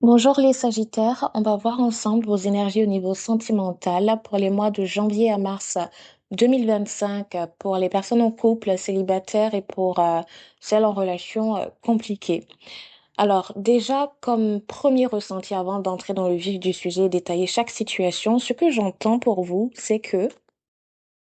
Bonjour les Sagittaires, on va voir ensemble vos énergies au niveau sentimental pour les mois de janvier à mars 2025 pour les personnes en couple, célibataires et pour celles en relation compliquée. Alors déjà, comme premier ressenti avant d'entrer dans le vif du sujet et détailler chaque situation, ce que j'entends pour vous, c'est que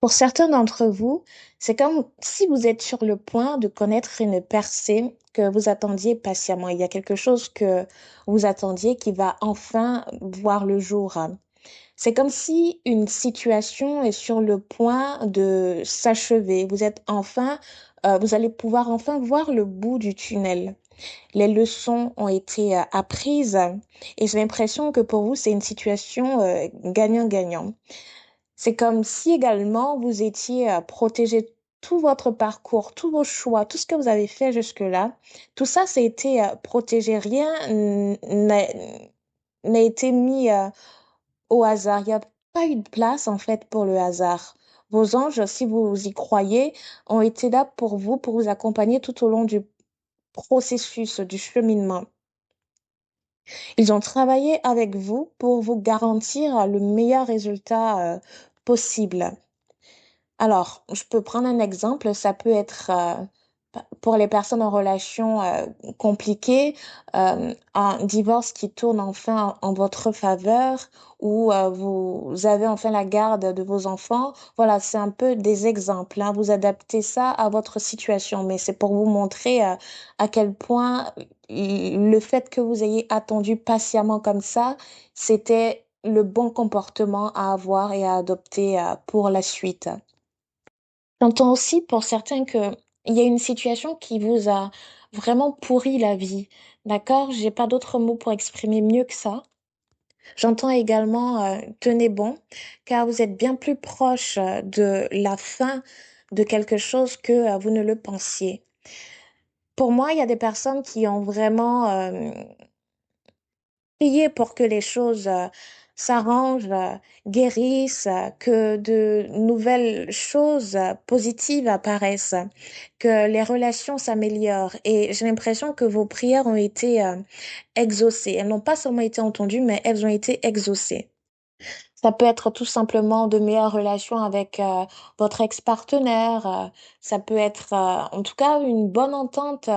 pour certains d'entre vous, c'est comme si vous êtes sur le point de connaître une percée que vous attendiez patiemment. Il y a quelque chose que vous attendiez qui va enfin voir le jour. C'est comme si une situation est sur le point de s'achever. Vous allez pouvoir enfin voir le bout du tunnel. Les leçons ont été apprises et j'ai l'impression que pour vous, c'est une situation gagnant-gagnant. C'est comme si également vous étiez protégé tout votre parcours, tous vos choix, tout ce que vous avez fait jusque-là. Tout ça, ça a été protégé. Rien n'a n'a été mis au hasard. Il n'y a pas eu de place en fait pour le hasard. Vos anges, si vous y croyez, ont été là pour vous accompagner tout au long du processus, du cheminement. Ils ont travaillé avec vous pour vous garantir le meilleur résultat possible. Alors, je peux prendre un exemple, ça peut être pour les personnes en relation compliquée, un divorce qui tourne enfin en votre faveur ou vous avez enfin la garde de vos enfants. Voilà, c'est un peu des exemples, hein. Vous adaptez ça à votre situation, mais c'est pour vous montrer à quel point le fait que vous ayez attendu patiemment comme ça, c'était le bon comportement à avoir et à adopter pour la suite. J'entends aussi pour certains que il y a une situation qui vous a vraiment pourri la vie. D'accord? J'ai pas d'autres mots pour exprimer mieux que ça. J'entends également tenez bon, car vous êtes bien plus proche de la fin de quelque chose que vous ne le pensiez. Pour moi, il y a des personnes qui ont vraiment prier pour que les choses s'arrangent, guérissent, que de nouvelles choses positives apparaissent, que les relations s'améliorent. Et j'ai l'impression que vos prières ont été exaucées. Elles n'ont pas seulement été entendues, mais elles ont été exaucées. Ça peut être tout simplement de meilleures relations avec votre ex-partenaire. Ça peut être en tout cas une bonne entente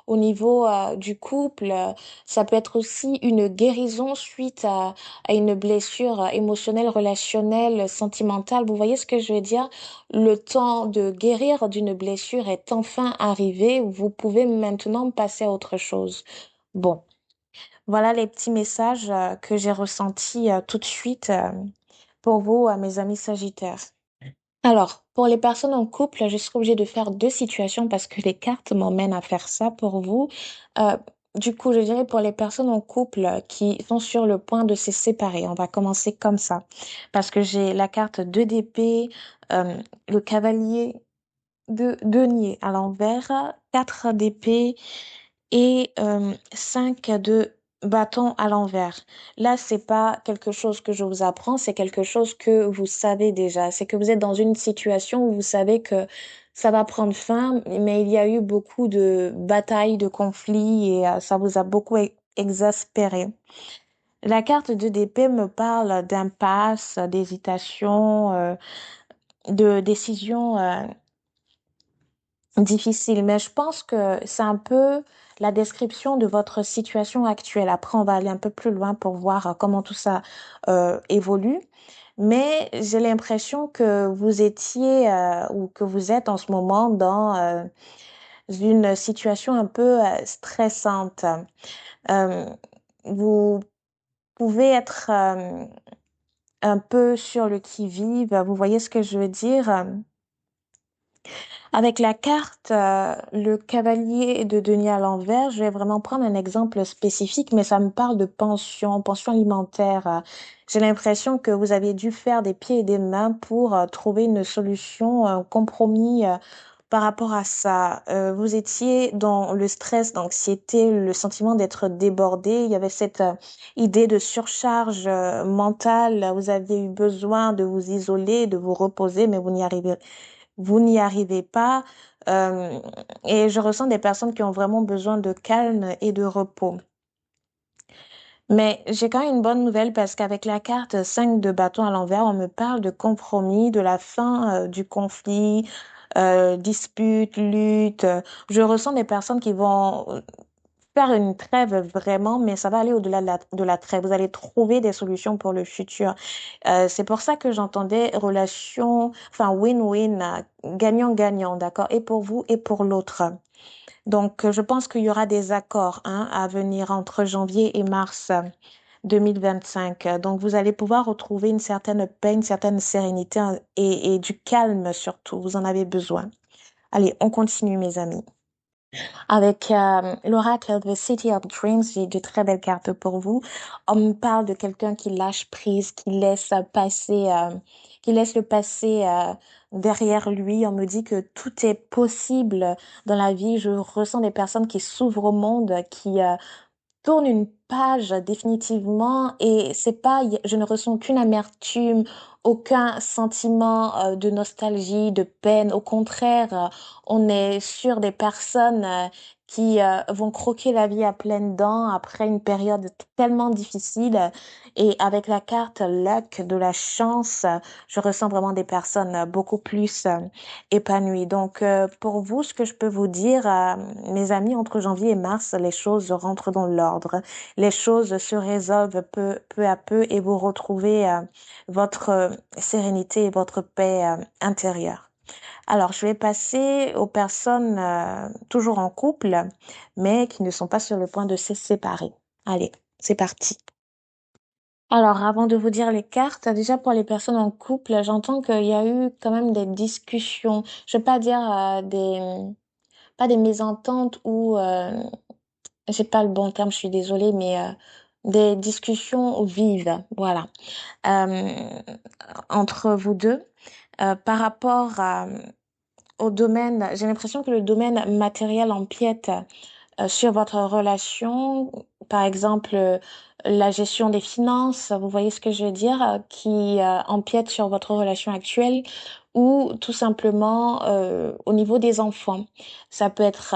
au niveau du couple. Ça peut être aussi une guérison suite à une blessure émotionnelle, relationnelle, sentimentale. Vous voyez ce que je veux dire? Le temps de guérir d'une blessure est enfin arrivé. Vous pouvez maintenant passer à autre chose. Bon. Voilà les petits messages que j'ai ressentis tout de suite pour vous, mes amis Sagittaires. Alors, pour les personnes en couple, je serai obligée de faire deux situations parce que les cartes m'emmènent à faire ça pour vous. Euh, du coup, je dirais pour les personnes en couple qui sont sur le point de se séparer, on va commencer comme ça. Parce que j'ai la carte 2 d'épée, le cavalier de denier à l'envers, 4 d'épée et 5 de bâton à l'envers. Là, c'est pas quelque chose que je vous apprends, c'est quelque chose que vous savez déjà. C'est que vous êtes dans une situation où vous savez que ça va prendre fin, mais il y a eu beaucoup de batailles, de conflits et ça vous a beaucoup exaspéré. La carte de d'épée me parle d'impasse, d'hésitation, de décision difficile, mais je pense que c'est un peu la description de votre situation actuelle. Après, on va aller un peu plus loin pour voir comment tout ça évolue. Mais j'ai l'impression que vous étiez ou que vous êtes en ce moment dans une situation un peu stressante. Euh, Vous pouvez être un peu sur le qui-vive. Vous voyez ce que je veux dire? Avec la carte, le cavalier de denier à l'envers, je vais vraiment prendre un exemple spécifique, mais ça me parle de pension, pension alimentaire. J'ai l'impression que vous avez dû faire des pieds et des mains pour trouver une solution, un compromis par rapport à ça. Vous étiez dans le stress, l'anxiété, le sentiment d'être débordé. Il y avait cette idée de surcharge mentale. Vous avez eu besoin de vous isoler, de vous reposer, mais vous n'y arrivez pas. Euh, et je ressens des personnes qui ont vraiment besoin de calme et de repos. Mais j'ai quand même une bonne nouvelle parce qu'avec la carte 5 de bâton à l'envers, on me parle de compromis, de la fin du conflit, dispute, lutte. Je ressens des personnes qui vont faire une trêve vraiment, mais ça va aller au-delà de la trêve. Vous allez trouver des solutions pour le futur. C'est pour ça que j'entendais relation, enfin win-win, gagnant-gagnant, d'accord, et pour vous et pour l'autre. Donc, je pense qu'il y aura des accords hein, à venir entre janvier et mars 2025. Donc, vous allez pouvoir retrouver une certaine paix, une certaine sérénité hein, et du calme surtout. Vous en avez besoin. Allez, on continue, mes amis. Avec l'oracle The City of Dreams, j'ai de très belles cartes pour vous. On me parle de quelqu'un qui lâche prise, qui laisse le passé derrière lui. On me dit que tout est possible dans la vie. Je ressens des personnes qui s'ouvrent au monde, qui tourne une page définitivement et c'est pas, je ne ressens qu'une amertume, aucun sentiment de nostalgie, de peine. Au contraire, on est sur des personnes qui vont croquer la vie à pleines dents après une période tellement difficile. Et avec la carte luck de la chance, je ressens vraiment des personnes beaucoup plus épanouies. Donc, pour vous, ce que je peux vous dire, mes amis, entre janvier et mars, les choses rentrent dans l'ordre. Les choses se résolvent peu à peu et vous retrouvez votre sérénité et votre paix intérieure. Alors, je vais passer aux personnes toujours en couple, mais qui ne sont pas sur le point de se séparer. Allez, c'est parti. Alors, avant de vous dire les cartes, déjà pour les personnes en couple, j'entends qu'il y a eu quand même des discussions. Je vais pas dire pas des mésententes ou j'ai pas le bon terme, je suis désolée, mais des discussions vives, voilà, euh, entre vous deux par rapport au domaine. J'ai l'impression que le domaine matériel empiète sur votre relation, par exemple la gestion des finances, vous voyez ce que je veux dire, qui empiète sur votre relation actuelle ou tout simplement au niveau des enfants. Ça peut être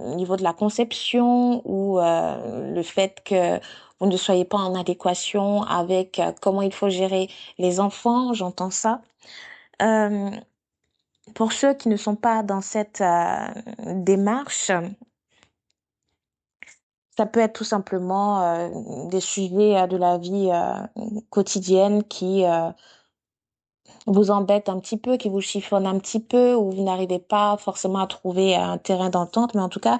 au niveau de la conception ou le fait que vous ne soyez pas en adéquation avec comment il faut gérer les enfants, j'entends ça. Euh, pour ceux qui ne sont pas dans cette démarche, ça peut être tout simplement des sujets de la vie quotidienne qui vous embêtent un petit peu, qui vous chiffonnent un petit peu, ou vous n'arrivez pas forcément à trouver un terrain d'entente. Mais en tout cas,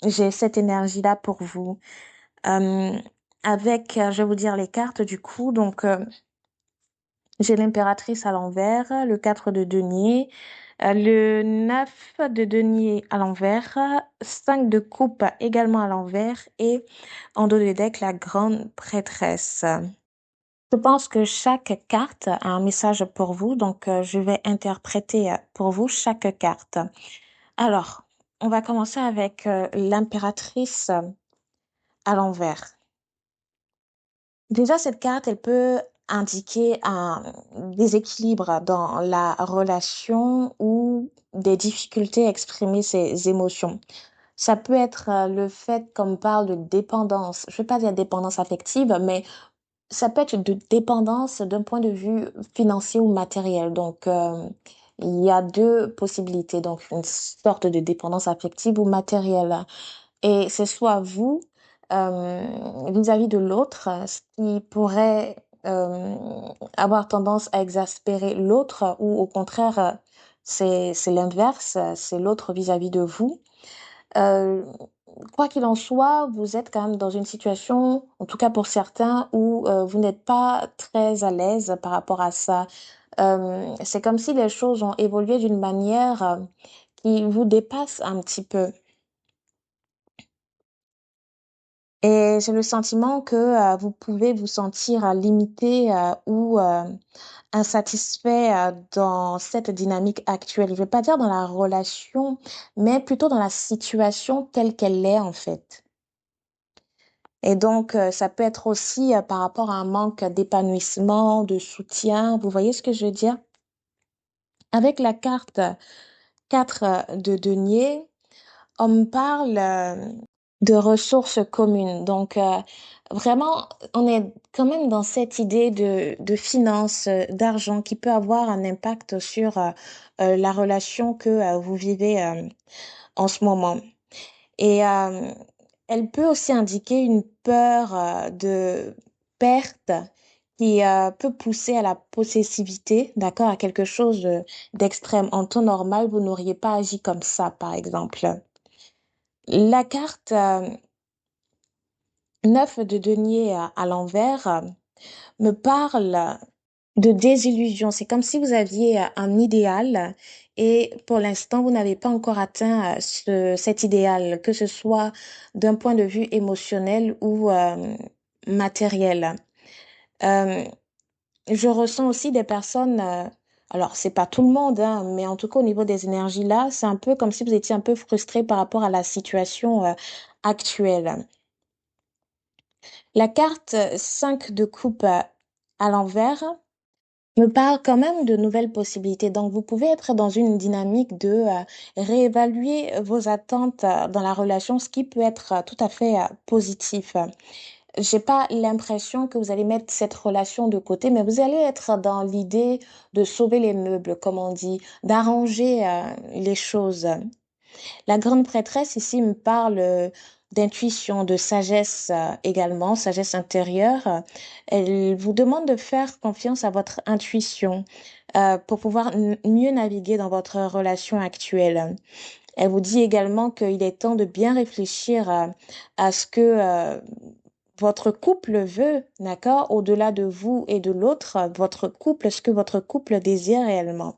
j'ai cette énergie-là pour vous. Euh, je vais vous dire les cartes du coup. Donc, j'ai l'impératrice à l'envers, le 4 de denier, le 9 de denier à l'envers, 5 de coupe également à l'envers et en dos de deck, la grande prêtresse. Je pense que chaque carte a un message pour vous, donc je vais interpréter pour vous chaque carte. Alors, on va commencer avec l'impératrice à l'envers. Déjà, cette carte, elle peut indiquer un déséquilibre dans la relation ou des difficultés à exprimer ses émotions. Ça peut être le fait qu'on parle de dépendance. Je ne vais pas dire dépendance affective, mais ça peut être de dépendance d'un point de vue financier ou matériel. Donc, il y a deux possibilités. Donc, une sorte de dépendance affective ou matérielle. Et c'est soit vous, vis-à-vis de l'autre, ce qui pourrait euh, avoir tendance à exaspérer l'autre, ou au contraire, c'est l'inverse, c'est l'autre vis-à-vis de vous. Euh, Quoi qu'il en soit, vous êtes quand même dans une situation, en tout cas pour certains, où vous n'êtes pas très à l'aise par rapport à ça. C'est comme si les choses ont évolué d'une manière qui vous dépasse un petit peu. Et j'ai le sentiment que vous pouvez vous sentir limité ou insatisfait dans cette dynamique actuelle. Je ne vais pas dire dans la relation, mais plutôt dans la situation telle qu'elle est en fait. Et donc, ça peut être aussi par rapport à un manque d'épanouissement, de soutien. Vous voyez ce que je veux dire? Avec la carte 4 de denier, on me parle de ressources communes. Donc, vraiment, on est quand même dans cette idée de finance, d'argent qui peut avoir un impact sur la relation que vous vivez en ce moment. Et elle peut aussi indiquer une peur de perte qui peut pousser à la possessivité, d'accord, à quelque chose d'extrême. En temps normal, vous n'auriez pas agi comme ça, par exemple. La carte 9 de denier à l'envers me parle de désillusion. C'est comme si vous aviez un idéal et pour l'instant, vous n'avez pas encore atteint cet idéal, que ce soit d'un point de vue émotionnel ou matériel. Euh, je ressens aussi des personnes, alors c'est pas tout le monde, hein, mais en tout cas au niveau des énergies là, c'est un peu comme si vous étiez un peu frustré par rapport à la situation actuelle. La carte 5 de coupe à l'envers me parle quand même de nouvelles possibilités. Donc, vous pouvez être dans une dynamique de réévaluer vos attentes dans la relation, ce qui peut être tout à fait positif. J'ai pas l'impression que vous allez mettre cette relation de côté, mais vous allez être dans l'idée de sauver les meubles, comme on dit, d'arranger les choses. La grande prêtresse ici me parle d'intuition, de sagesse également, sagesse intérieure. Elle vous demande de faire confiance à votre intuition pour pouvoir mieux naviguer dans votre relation actuelle. Elle vous dit également qu'il est temps de bien réfléchir à ce que votre couple veut, d'accord, au-delà de vous et de l'autre, votre couple, ce que votre couple désire réellement.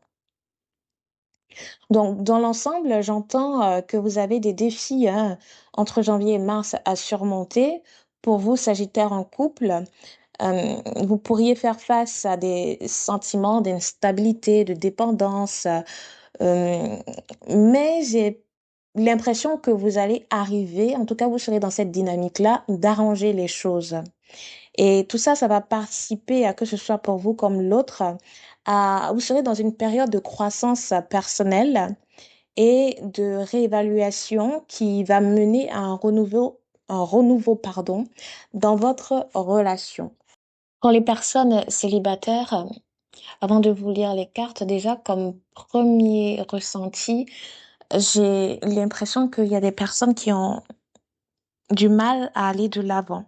Donc, dans l'ensemble, j'entends que vous avez des défis hein, entre janvier et mars à surmonter. Pour vous, Sagittaire en couple, vous pourriez faire face à des sentiments d'instabilité, de dépendance, euh, mais j'ai l'impression que vous allez arriver, en tout cas, vous serez dans cette dynamique-là, d'arranger les choses. Et tout ça, ça va participer à que ce soit pour vous comme l'autre, vous serez dans une période de croissance personnelle et de réévaluation qui va mener à un renouveau, dans votre relation. Pour les personnes célibataires, avant de vous lire les cartes, déjà comme premier ressenti, j'ai l'impression qu'il y a des personnes qui ont du mal à aller de l'avant,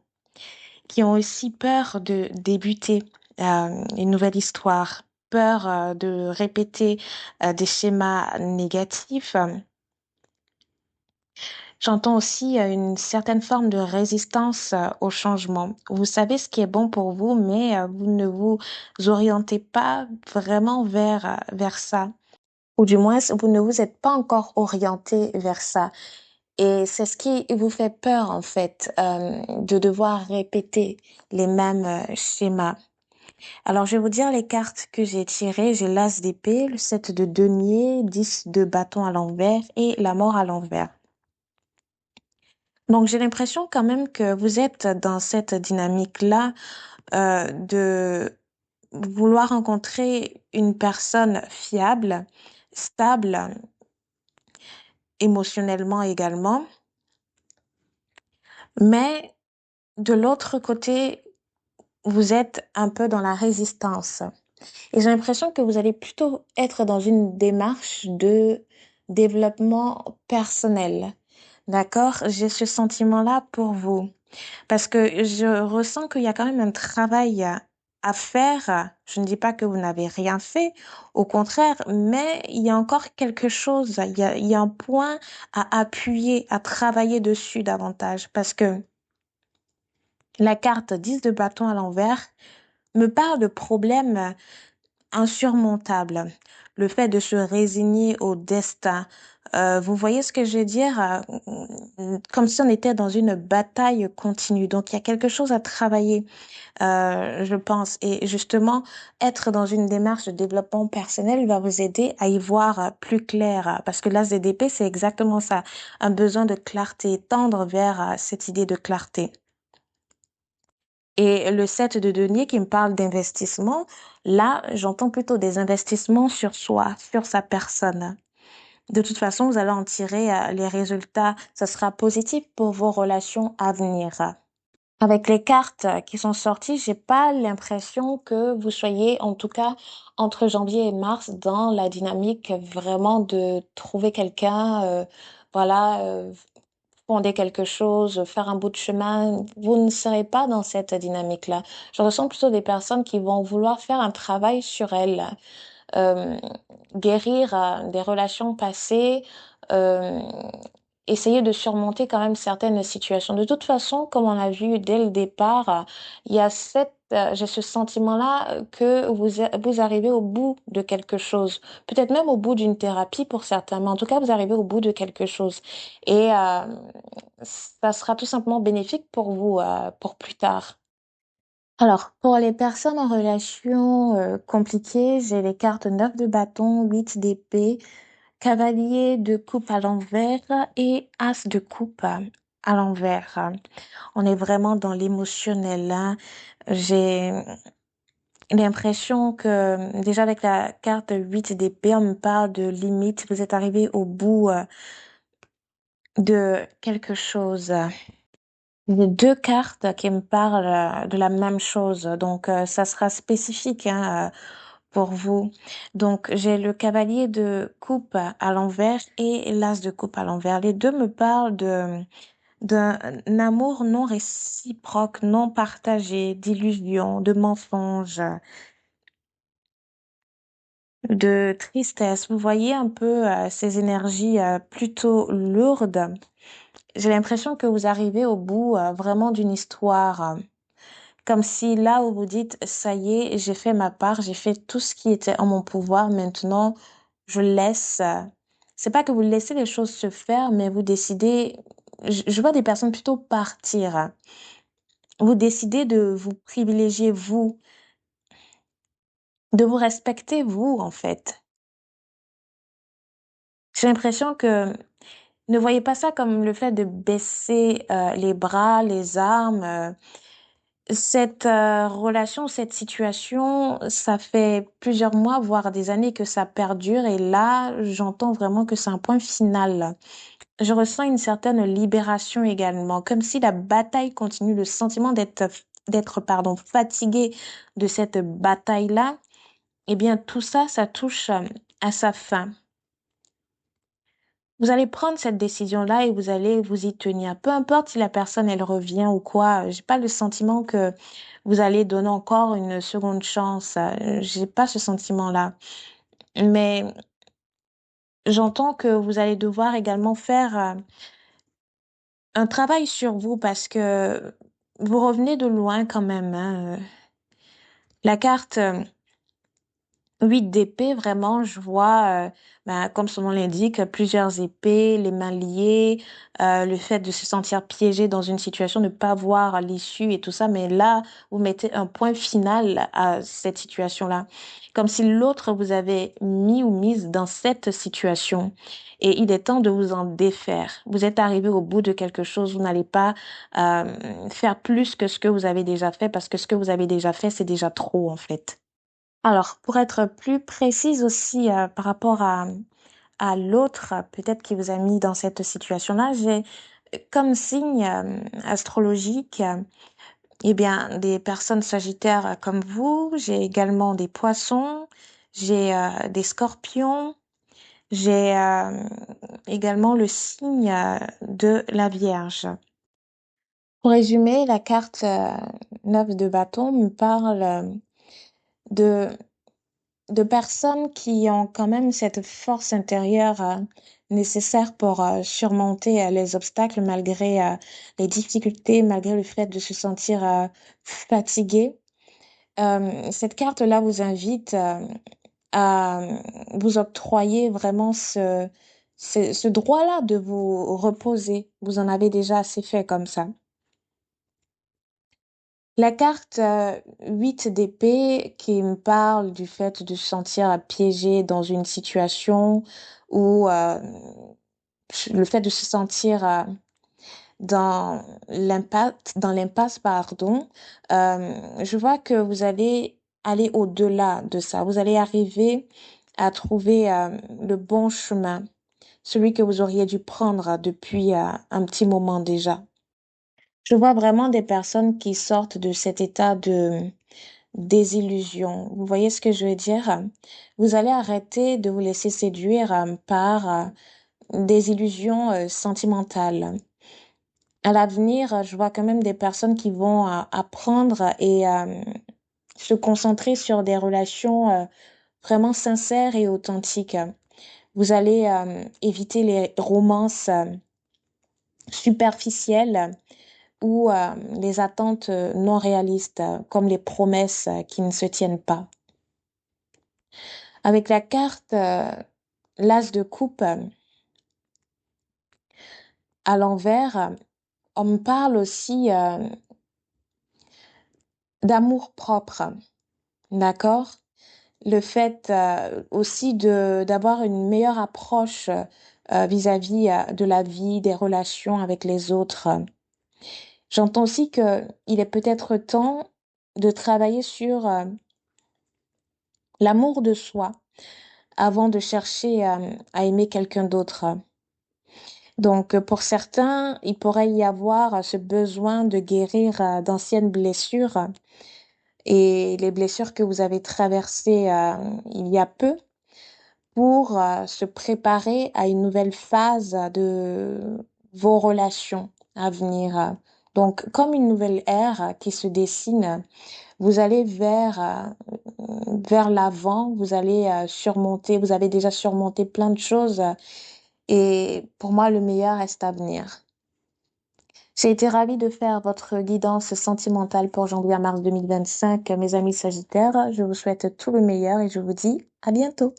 qui ont aussi peur de débuter une nouvelle histoire, peur de répéter des schémas négatifs. J'entends aussi une certaine forme de résistance au changement. Vous savez ce qui est bon pour vous, mais vous ne vous orientez pas vraiment vers ça. Ou du moins, vous ne vous êtes pas encore orienté vers ça. Et c'est ce qui vous fait peur, en fait, de devoir répéter les mêmes schémas. Alors, je vais vous dire les cartes que j'ai tirées. J'ai l'as d'épée, le 7 de denier, 10 de bâton à l'envers et la mort à l'envers. Donc, j'ai l'impression quand même que vous êtes dans cette dynamique-là de vouloir rencontrer une personne fiable, stable, émotionnellement également. Mais de l'autre côté, vous êtes un peu dans la résistance. Et j'ai l'impression que vous allez plutôt être dans une démarche de développement personnel. D'accord? J'ai ce sentiment-là pour vous. Parce que je ressens qu'il y a quand même un travail à faire. Je ne dis pas que vous n'avez rien fait, au contraire, mais il y a encore quelque chose, il y a un point à appuyer, à travailler dessus davantage. Parce que la carte 10 de bâton à l'envers me parle de problèmes insurmontable. Le fait de se résigner au destin. Vous voyez ce que je veux dire? Comme si on était dans une bataille continue. Donc, il y a quelque chose à travailler, je pense. Et justement, être dans une démarche de développement personnel va vous aider à y voir plus clair. Parce que l'As d'épée, c'est exactement ça. Un besoin de clarté, tendre vers cette idée de clarté. Et le 7 de denier qui me parle d'investissement, là, j'entends plutôt des investissements sur soi, sur sa personne. De toute façon, vous allez en tirer les résultats. Ça sera positif pour vos relations à venir. Avec les cartes qui sont sorties, j'ai pas l'impression que vous soyez, en tout cas, entre janvier et mars, dans la dynamique vraiment de trouver quelqu'un, voilà, fonder quelque chose, faire un bout de chemin. Vous ne serez pas dans cette dynamique-là. Je ressens plutôt des personnes qui vont vouloir faire un travail sur elles, euh, guérir des relations passées, euh, essayer de surmonter quand même certaines situations. De toute façon, comme on a vu dès le départ, il y a j'ai ce sentiment-là que vous arrivez au bout de quelque chose. Peut-être même au bout d'une thérapie pour certains, mais en tout cas, vous arrivez au bout de quelque chose. Et ça sera tout simplement bénéfique pour vous, pour plus tard. Alors, pour les personnes en relation compliquée, j'ai les cartes 9 de bâton, 8 d'épée, cavalier de coupe à l'envers et as de coupe à l'envers. On est vraiment dans l'émotionnel là. J'ai l'impression que déjà avec la carte 8 d'épée, on me parle de limite. Vous êtes arrivé au bout de quelque chose. J'ai deux cartes qui me parlent de la même chose, donc ça sera spécifique hein, pour vous. Donc j'ai le cavalier de coupe à l'envers et l'as de coupe à l'envers. Les deux me parlent de d'un amour non réciproque, non partagé, d'illusion, de mensonge, de tristesse. Vous voyez un peu ces énergies plutôt lourdes. J'ai l'impression que vous arrivez au bout vraiment d'une histoire. Comme si là où vous dites, ça y est, j'ai fait ma part, j'ai fait tout ce qui était en mon pouvoir, maintenant je laisse. C'est pas que vous laissez les choses se faire, mais vous décidez, je vois des personnes plutôt partir. Vous décidez de vous privilégier vous, de vous respecter vous, en fait. J'ai l'impression que ne voyez pas ça comme le fait de baisser les bras, les armes. Cette relation, cette situation, ça fait plusieurs mois, voire des années que ça perdure et là, j'entends vraiment que c'est un point final. Je ressens une certaine libération également, comme si la bataille continue, le sentiment d'être fatigué de cette bataille-là. Eh bien, tout ça, ça touche à sa fin. Vous allez prendre cette décision-là et vous allez vous y tenir. Peu importe si la personne, elle revient ou quoi. J'ai pas le sentiment que vous allez donner encore une seconde chance. J'ai pas ce sentiment-là. Mais j'entends que vous allez devoir également faire un travail sur vous parce que vous revenez de loin quand même, hein. La carte 8 d'épée, vraiment, je vois, comme son nom l'indique, plusieurs épées, les mains liées, le fait de se sentir piégé dans une situation, ne pas voir l'issue et tout ça. Mais là, vous mettez un point final à cette situation-là. Comme si l'autre vous avait mis ou mise dans cette situation. Et il est temps de vous en défaire. Vous êtes arrivé au bout de quelque chose. Vous n'allez pas faire plus que ce que vous avez déjà fait parce que ce que vous avez déjà fait, c'est déjà trop, en fait. Alors, pour être plus précise aussi par rapport à l'autre, peut-être qui vous a mis dans cette situation-là, j'ai comme signe astrologique, eh bien, des personnes sagittaires comme vous, j'ai également des poissons, j'ai des scorpions, j'ai également le signe de la Vierge. Pour résumer, la carte 9 de bâton me parle de de personnes qui ont quand même cette force intérieure nécessaire pour surmonter les obstacles malgré les difficultés, malgré le fait de se sentir fatigué. Cette carte-là vous invite à vous octroyer vraiment ce droit-là de vous reposer. Vous en avez déjà assez fait comme ça. La carte 8 d'épée qui me parle du fait de se sentir piégé dans une situation ou le fait de se sentir dans l'impasse, pardon, je vois que vous allez aller au-delà de ça. Vous allez arriver à trouver le bon chemin. celui que vous auriez dû prendre depuis un petit moment déjà. Je vois vraiment des personnes qui sortent de cet état de désillusion. Vous voyez ce que je veux dire? Vous allez arrêter de vous laisser séduire par des illusions sentimentales. À l'avenir, je vois quand même des personnes qui vont apprendre et se concentrer sur des relations vraiment sincères et authentiques. Vous allez éviter les romances superficielles ou les attentes non réalistes, comme les promesses qui ne se tiennent pas. Avec la carte l'as de coupe à l'envers, on me parle aussi d'amour propre, d'accord? Le fait aussi de d'avoir une meilleure approche vis-à-vis de la vie, des relations avec les autres. J'entends aussi que il est peut-être temps de travailler sur l'amour de soi avant de chercher à aimer quelqu'un d'autre. Donc, pour certains, il pourrait y avoir ce besoin de guérir d'anciennes blessures et les blessures que vous avez traversées il y a peu pour se préparer à une nouvelle phase de vos relations à venir. Donc, comme une nouvelle ère qui se dessine, vous allez vers l'avant, vous allez surmonter, vous avez déjà surmonté plein de choses et pour moi, le meilleur reste à venir. J'ai été ravie de faire votre guidance sentimentale pour janvier à mars 2025, mes amis Sagittaires. Je vous souhaite tout le meilleur et je vous dis à bientôt.